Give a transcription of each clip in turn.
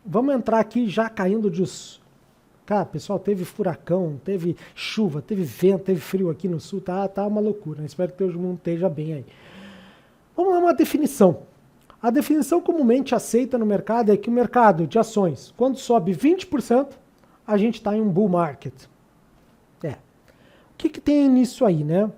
Vamos entrar aqui já caindo de... Cara, pessoal, teve furacão, teve chuva, teve vento, teve frio aqui no sul, tá uma loucura, né? Espero que todo mundo esteja bem aí. Vamos lá, uma definição. A definição comumente aceita no mercado é que o mercado de ações, quando sobe 20%, a gente está em um bull market. O que tem nisso aí, né?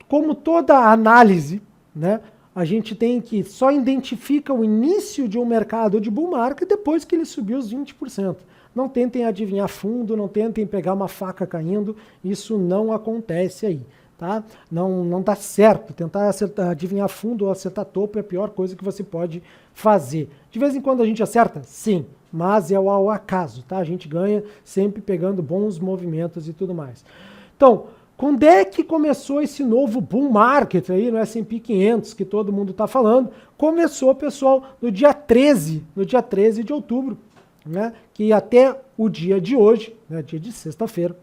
Como toda análise, né, a gente tem que só identifica o início de um mercado de bull market depois que ele subiu os 20%. Não tentem adivinhar fundo, não tentem pegar uma faca caindo, isso não acontece aí, tá? Não dá certo, tentar adivinhar fundo ou acertar topo é a pior coisa que você pode fazer. De vez em quando a gente acerta? Sim, mas é ao acaso, tá? A gente ganha sempre pegando bons movimentos e tudo mais. Então, quando é que começou esse novo bull market aí no S&P 500 que todo mundo está falando? Começou, pessoal, no dia 13 de outubro, né? Que até o dia de hoje, né, dia de sexta-feira,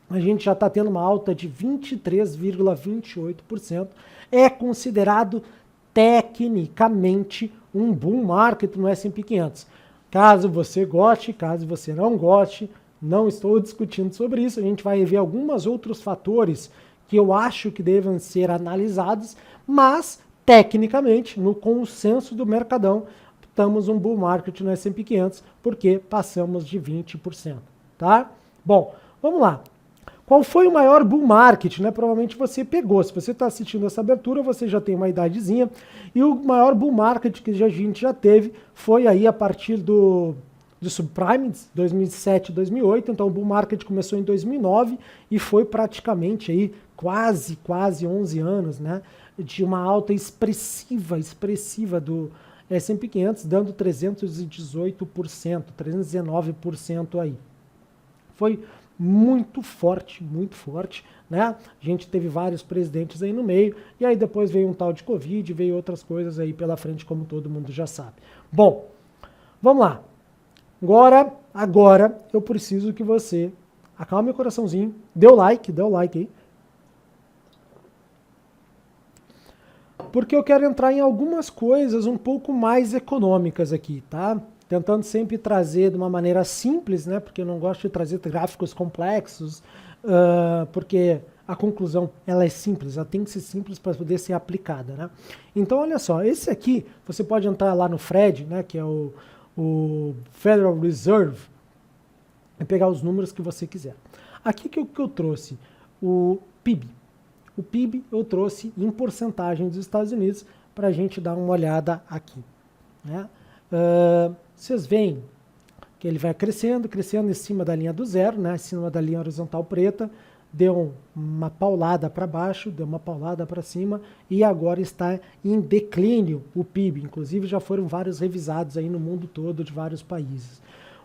a gente já está tendo uma alta de 23,28%. É considerado tecnicamente um bull market no S&P 500. Caso você goste, caso você não goste, não estou discutindo sobre isso, a gente vai ver alguns outros fatores que eu acho que devem ser analisados, mas, tecnicamente, no consenso do mercadão, estamos um bull market no S&P 500, porque passamos de 20%, tá? Bom, vamos lá. Qual foi o maior bull market, né? Provavelmente você pegou. Se você está assistindo essa abertura, você já tem uma idadezinha. E o maior bull market que a gente já teve foi aí a partir do subprime, 2007, 2008, então o bull market começou em 2009 e foi praticamente aí quase 11 anos, né, de uma alta expressiva do S&P 500, dando 318%, 319% aí. Foi muito forte, né? A gente teve vários presidentes aí no meio, e aí depois veio um tal de Covid, veio outras coisas aí pela frente, como todo mundo já sabe. Bom, vamos lá. Agora eu preciso que você acalme o coraçãozinho, dê o like aí. Porque eu quero entrar em algumas coisas um pouco mais econômicas aqui, tá? Tentando sempre trazer de uma maneira simples, né? Porque eu não gosto de trazer gráficos complexos, porque a conclusão ela é simples, ela tem que ser simples para poder ser aplicada, né? Então, olha só, esse aqui, você pode entrar lá no Fed, né? Que é o Federal Reserve, e pegar os números que você quiser. Aqui que eu trouxe o PIB. O PIB eu trouxe em porcentagem dos Estados Unidos para a gente dar uma olhada aqui, né? Vocês veem que ele vai crescendo em cima da linha do zero, né? Em cima da linha horizontal preta, deu uma paulada para baixo, deu uma paulada para cima e agora está em declínio o PIB. Inclusive já foram vários revisados aí no mundo todo de vários países.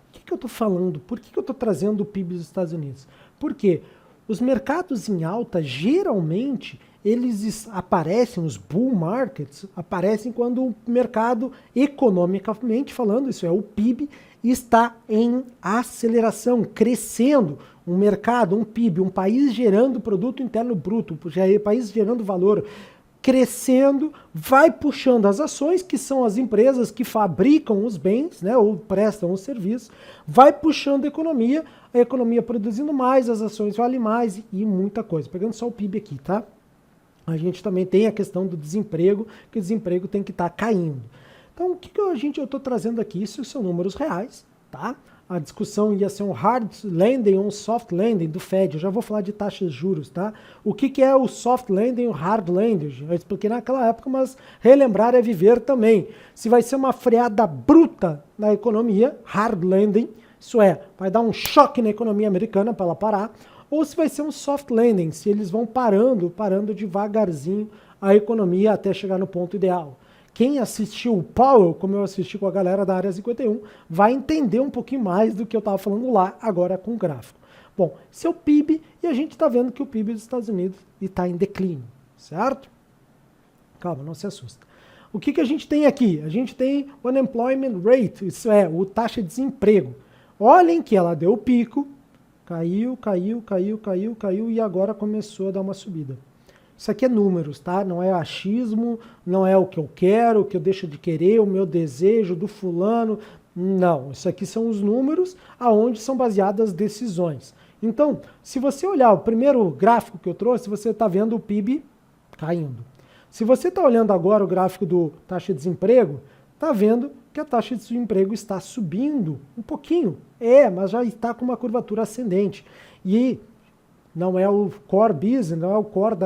O que eu estou falando? Por que eu estou trazendo o PIB dos Estados Unidos? Porque os mercados em alta, geralmente, eles aparecem, os bull markets, aparecem quando o mercado, economicamente falando, isso é, o PIB, está em aceleração, crescendo. Um mercado, um PIB, um país gerando produto interno bruto, um país gerando valor, crescendo, vai puxando as ações, que são as empresas que fabricam os bens, né, ou prestam os serviços, vai puxando a economia produzindo mais, as ações valem mais e muita coisa. Pegando só o PIB aqui, tá? A gente também tem a questão do desemprego, que o desemprego tem que estar caindo. Então, o que eu estou trazendo aqui? Isso são números reais, tá? A discussão ia ser um hard landing ou um soft landing do Fed. Eu já vou falar de taxas de juros, tá? O que é o soft landing e o hard landing? Eu expliquei naquela época, mas relembrar é viver também. Se vai ser uma freada bruta na economia, hard landing, isso é, vai dar um choque na economia americana para ela parar, ou se vai ser um soft landing, se eles vão parando devagarzinho a economia até chegar no ponto ideal. Quem assistiu o Powell, como eu assisti com a galera da Área 51, vai entender um pouquinho mais do que eu estava falando lá, agora com o gráfico. Bom, esse é o PIB, e a gente está vendo que o PIB dos Estados Unidos está em declínio, certo? Calma, não se assusta. O que a gente tem aqui? A gente tem o unemployment rate, isso é, o taxa de desemprego. Olhem que ela deu o pico, caiu, e agora começou a dar uma subida. Isso aqui é números, tá? Não é achismo, não é o que eu quero, o que eu deixo de querer, o meu desejo do fulano. Não, isso aqui são os números aonde são baseadas decisões. Então, se você olhar o primeiro gráfico que eu trouxe, você está vendo o PIB caindo. Se você está olhando agora o gráfico do taxa de desemprego, está vendo que a taxa de desemprego está subindo um pouquinho. Mas já está com uma curvatura ascendente. E não é o core business, não é o core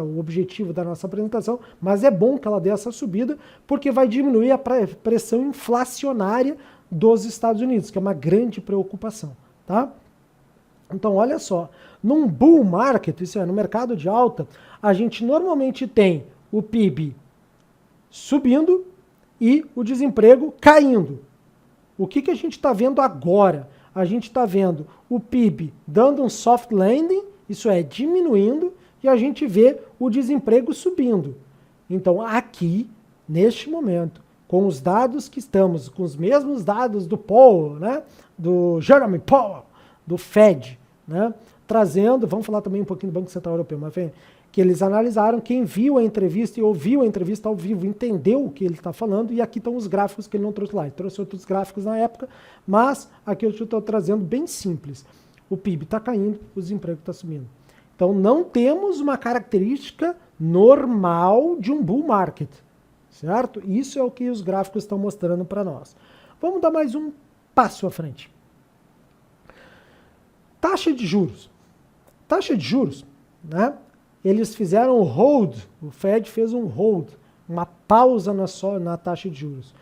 o objetivo da nossa apresentação, mas é bom que ela dê essa subida, porque vai diminuir a pressão inflacionária dos Estados Unidos, que é uma grande preocupação, tá? Então, olha só, num bull market, isso é, no mercado de alta, a gente normalmente tem o PIB subindo e o desemprego caindo. O que a gente está vendo agora? A gente está vendo o PIB dando um soft landing, isso é, diminuindo, e a gente vê o desemprego subindo. Então, aqui, neste momento, com os dados que estamos, com os mesmos dados do Powell, né, do Jeremy Powell, do Fed, né, trazendo, vamos falar também um pouquinho do Banco Central Europeu, mas que eles analisaram, quem viu a entrevista e ouviu a entrevista ao vivo, entendeu o que ele está falando, e aqui estão os gráficos que ele não trouxe lá. Ele trouxe outros gráficos na época, mas aqui eu estou trazendo bem simples. O PIB está caindo, o desemprego está subindo. Então não temos uma característica normal de um bull market, certo? Isso é o que os gráficos estão mostrando para nós. Vamos dar mais um passo à frente. Taxa de juros. Taxa de juros, né? Eles fizeram um hold, o Fed fez um hold, uma pausa na taxa de juros.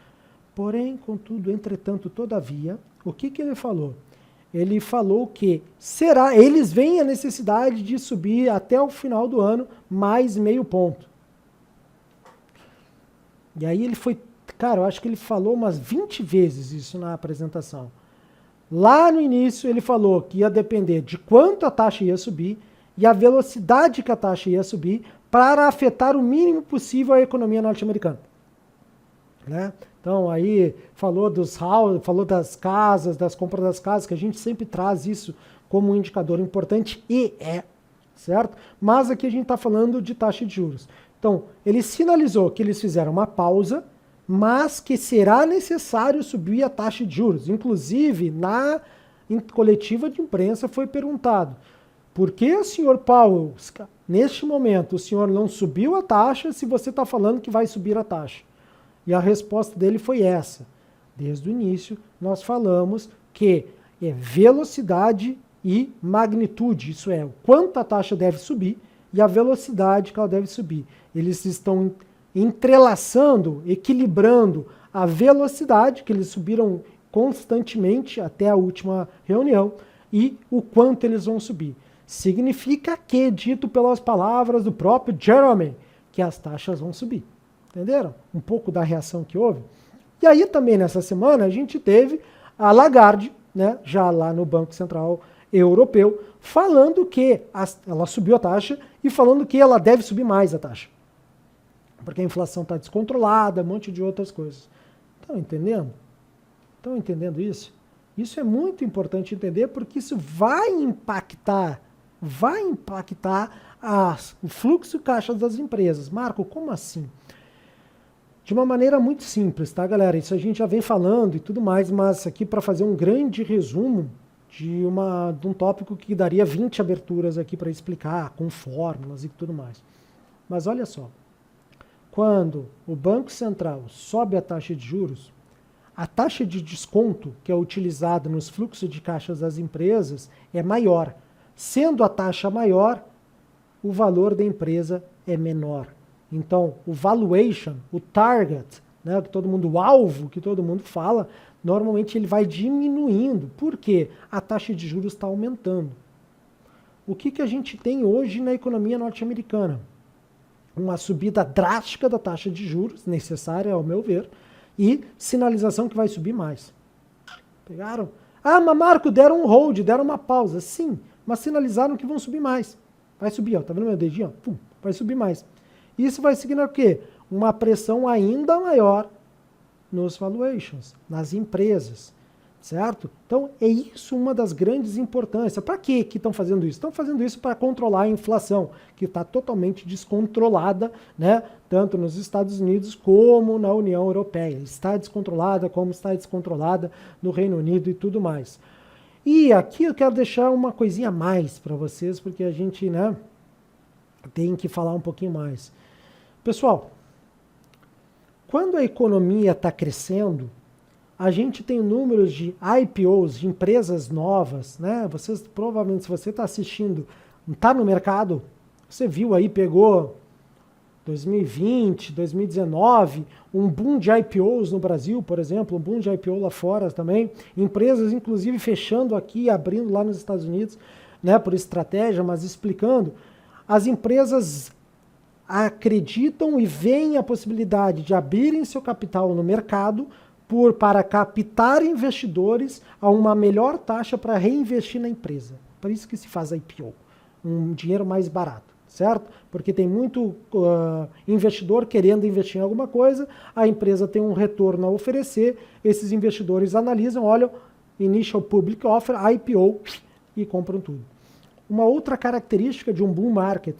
Porém, contudo, entretanto, todavia, o que ele falou? Ele falou que eles veem a necessidade de subir até o final do ano mais meio ponto. E aí ele foi, cara, eu acho que ele falou umas 20 vezes isso na apresentação. Lá no início ele falou que ia depender de quanto a taxa ia subir e a velocidade que a taxa ia subir para afetar o mínimo possível a economia norte-americana. Né? Então aí falou das casas, das compras das casas, que a gente sempre traz isso como um indicador importante e certo? Mas aqui a gente está falando de taxa de juros. Então ele sinalizou que eles fizeram uma pausa, mas que será necessário subir a taxa de juros. Inclusive, na coletiva de imprensa foi perguntado: por que, senhor Powell, neste momento, o senhor não subiu a taxa se você está falando que vai subir a taxa? E a resposta dele foi essa. Desde o início, nós falamos que é velocidade e magnitude, isso é, o quanto a taxa deve subir e a velocidade que ela deve subir. Eles estão entrelaçando, equilibrando a velocidade, que eles subiram constantemente até a última reunião, e o quanto eles vão subir. Significa que, dito pelas palavras do próprio Jeremy, que as taxas vão subir. Entenderam? Um pouco da reação que houve. E aí também nessa semana a gente teve a Lagarde, né, já lá no Banco Central Europeu, falando que ela subiu a taxa e falando que ela deve subir mais a taxa. Porque a inflação está descontrolada, um monte de outras coisas. Estão entendendo? Estão entendendo isso? Isso é muito importante entender, porque isso vai impactar o fluxo de caixa das empresas. Marco, como assim? De uma maneira muito simples, tá, galera? Isso a gente já vem falando e tudo mais, mas aqui para fazer um grande resumo de um tópico que daria 20 aberturas aqui para explicar, com fórmulas e tudo mais. Mas olha só, quando o Banco Central sobe a taxa de juros, a taxa de desconto que é utilizada nos fluxos de caixas das empresas é maior. Sendo a taxa maior, o valor da empresa é menor. Então, o valuation, o target, né, o alvo que todo mundo fala, normalmente ele vai diminuindo. Por quê? A taxa de juros está aumentando. O que a gente tem hoje na economia norte-americana? Uma subida drástica da taxa de juros, necessária ao meu ver, e sinalização que vai subir mais. Pegaram? Ah, mas Marco, deram um hold, deram uma pausa. Sim, mas sinalizaram que vão subir mais. Vai subir, ó, tá vendo meu dedinho? Ó? Pum, vai subir mais. Isso vai significar o quê? Uma pressão ainda maior nos valuations, nas empresas. certo? Então, é isso uma das grandes importâncias. Para que estão fazendo isso? Estão fazendo isso para controlar a inflação, que está totalmente descontrolada, né? Tanto nos Estados Unidos como na União Europeia. Está descontrolada como está descontrolada no Reino Unido e tudo mais. E aqui eu quero deixar uma coisinha a mais para vocês, porque a gente, né, tem que falar um pouquinho mais. Pessoal, quando a economia está crescendo, a gente tem números de IPOs, de empresas novas, né? Vocês, provavelmente, se você está assistindo, está no mercado, você viu aí, pegou 2020, 2019, um boom de IPOs no Brasil, por exemplo, um boom de IPO lá fora também, empresas, inclusive, fechando aqui, abrindo lá nos Estados Unidos, né, por estratégia, mas explicando, as empresas acreditam e veem a possibilidade de abrirem seu capital no mercado para captar investidores a uma melhor taxa para reinvestir na empresa. Por isso que se faz IPO, um dinheiro mais barato, certo? Porque tem muito investidor querendo investir em alguma coisa, a empresa tem um retorno a oferecer, esses investidores analisam, olham, Initial Public Offer, IPO, e compram tudo. Uma outra característica de um bull market,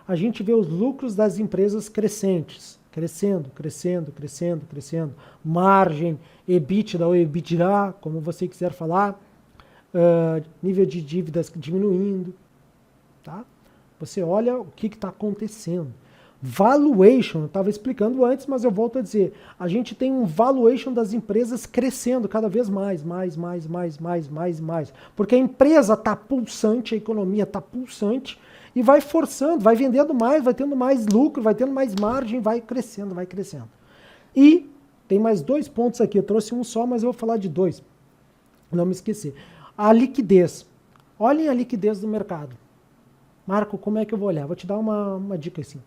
a gente vê os lucros das empresas crescentes. Crescendo, crescendo, crescendo, crescendo. Margem, EBITDA ou EBITDA, como você quiser falar. Nível de dívidas diminuindo. Tá? Você olha o que está acontecendo. Valuation, eu estava explicando antes, mas eu volto a dizer. A gente tem um valuation das empresas crescendo cada vez mais. Porque a empresa está pulsante, a economia está pulsante, e vai forçando, vai vendendo mais, vai tendo mais lucro, vai tendo mais margem, vai crescendo, vai crescendo. E tem mais 2 pontos aqui, eu trouxe um só, mas eu vou falar de 2, não me esquecer. A liquidez. Olhem a liquidez do mercado. Marco, como é que eu vou olhar? Vou te dar uma dica assim.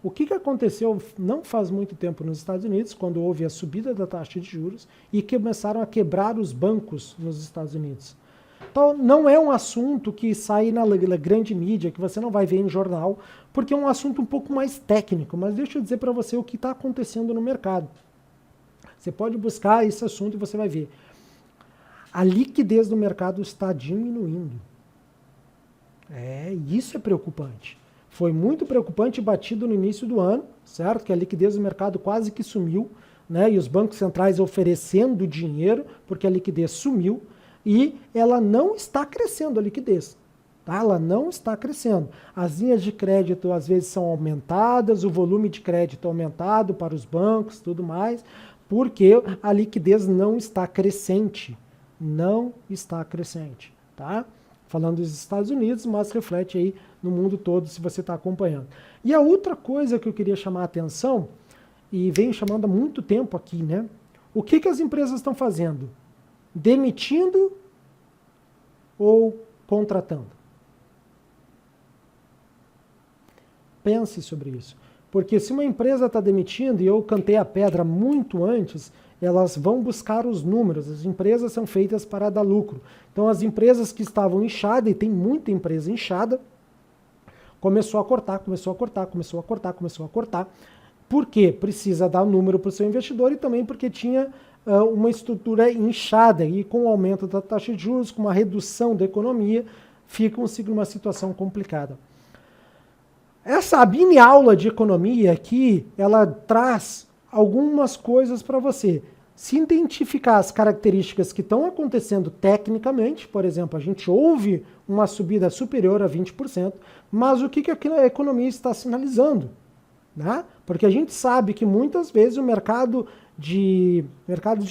O que aconteceu não faz muito tempo nos Estados Unidos, quando houve a subida da taxa de juros e começaram a quebrar os bancos nos Estados Unidos. Então, não é um assunto que sai na grande mídia, que você não vai ver em jornal, porque é um assunto um pouco mais técnico. Mas deixa eu dizer para você o que está acontecendo no mercado. Você pode buscar esse assunto e você vai ver. A liquidez do mercado está diminuindo. Isso é preocupante. Foi muito preocupante e batido no início do ano, certo? Que a liquidez do mercado quase que sumiu, né? E os bancos centrais oferecendo dinheiro, porque a liquidez sumiu. E ela não está crescendo, a liquidez. Tá? Ela não está crescendo. As linhas de crédito, às vezes, são aumentadas, o volume de crédito é aumentado para os bancos, tudo mais, porque a liquidez não está crescente. Não está crescente. Tá? Falando dos Estados Unidos, mas reflete aí no mundo todo, se você está acompanhando. E a outra coisa que eu queria chamar a atenção, e venho chamando há muito tempo aqui, né? O que as empresas estão fazendo? Demitindo ou contratando? Pense sobre isso. Porque se uma empresa está demitindo, e eu cantei a pedra muito antes, elas vão buscar os números. As empresas são feitas para dar lucro. Então as empresas que estavam inchadas, e tem muita empresa inchada, começou a cortar. Por quê? Precisa dar número para o seu investidor e também porque tinha uma estrutura inchada, e com o aumento da taxa de juros, com uma redução da economia, fica uma situação complicada. Essa mini aula de economia aqui, ela traz algumas coisas para você. Se identificar as características que estão acontecendo tecnicamente, por exemplo, a gente ouve uma subida superior a 20%, mas o que a economia está sinalizando? Né? Porque a gente sabe que muitas vezes o mercado de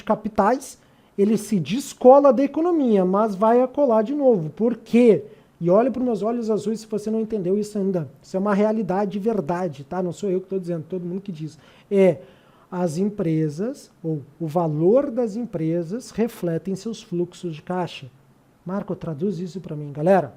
capitais, ele se descola da economia, mas vai acolar de novo. Por quê? E olha para os meus olhos azuis se você não entendeu isso ainda. Isso é uma realidade de verdade, tá? Não sou eu que estou dizendo, todo mundo que diz. As empresas, ou o valor das empresas, refletem seus fluxos de caixa. Marco, traduz isso para mim. Galera,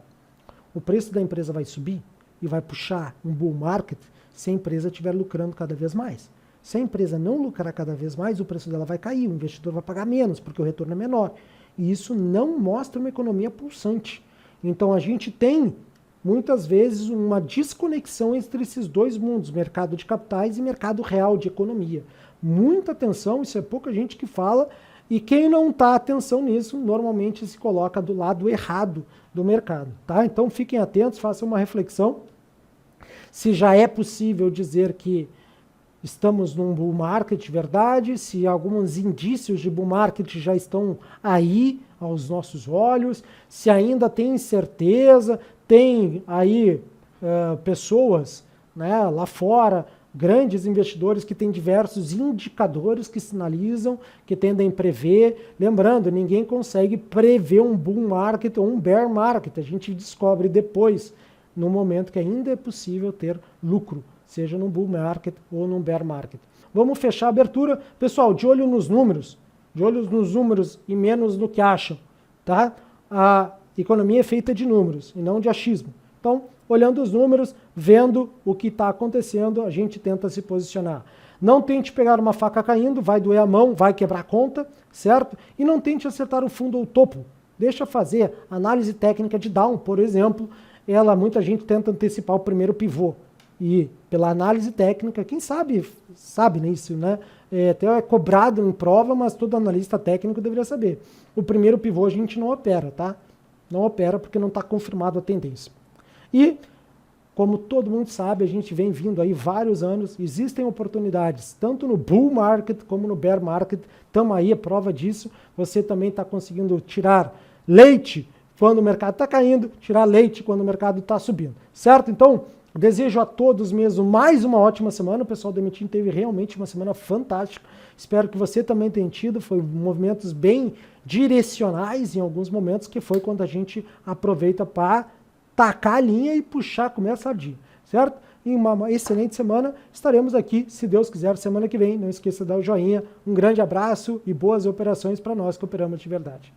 o preço da empresa vai subir e vai puxar um bull market se a empresa estiver lucrando cada vez mais. Se a empresa não lucrar cada vez mais, o preço dela vai cair, o investidor vai pagar menos, porque o retorno é menor. E isso não mostra uma economia pulsante. Então a gente tem, muitas vezes, uma desconexão entre esses dois mundos, mercado de capitais e mercado real de economia. Muita atenção, isso é pouca gente que fala, E quem não está atenção nisso, normalmente se coloca do lado errado do mercado, tá? Então fiquem atentos, façam uma reflexão. Se já é possível dizer que estamos num bull market de verdade, se alguns indícios de bull market já estão aí aos nossos olhos, se ainda tem incerteza, tem aí pessoas, né, lá fora, grandes investidores que têm diversos indicadores que sinalizam, que tendem a prever. Lembrando, ninguém consegue prever um bull market ou um bear market, a gente descobre depois, no momento que ainda é possível ter lucro, seja num bull market ou num bear market. Vamos fechar a abertura. Pessoal, de olho nos números e menos no que acham, tá? A economia é feita de números e não de achismo. Então, olhando os números, vendo o que está acontecendo, a gente tenta se posicionar. Não tente pegar uma faca caindo, vai doer a mão, vai quebrar a conta, certo? E não tente acertar o fundo ou o topo. Deixa fazer análise técnica de down, por exemplo. Muita gente tenta antecipar o primeiro pivô. E pela análise técnica, quem sabe nisso, né? Até é cobrado em prova, mas todo analista técnico deveria saber. O primeiro pivô a gente não opera, tá? Não opera porque não está confirmado a tendência. E, como todo mundo sabe, a gente vem vindo aí vários anos, existem oportunidades, tanto no bull market como no bear market, estamos aí, a prova disso, você também está conseguindo tirar leite quando o mercado está caindo, tirar leite quando o mercado está subindo, certo? Então, desejo a todos mesmo mais uma ótima semana, o pessoal da Metin teve realmente uma semana fantástica, espero que você também tenha tido, foi movimentos bem direcionais em alguns momentos, que foi quando a gente aproveita para tacar a linha e puxar, comer a sardinha, certo? Em uma excelente semana, estaremos aqui, se Deus quiser, semana que vem. Não esqueça de dar o joinha. Um grande abraço e boas operações para nós que operamos de verdade.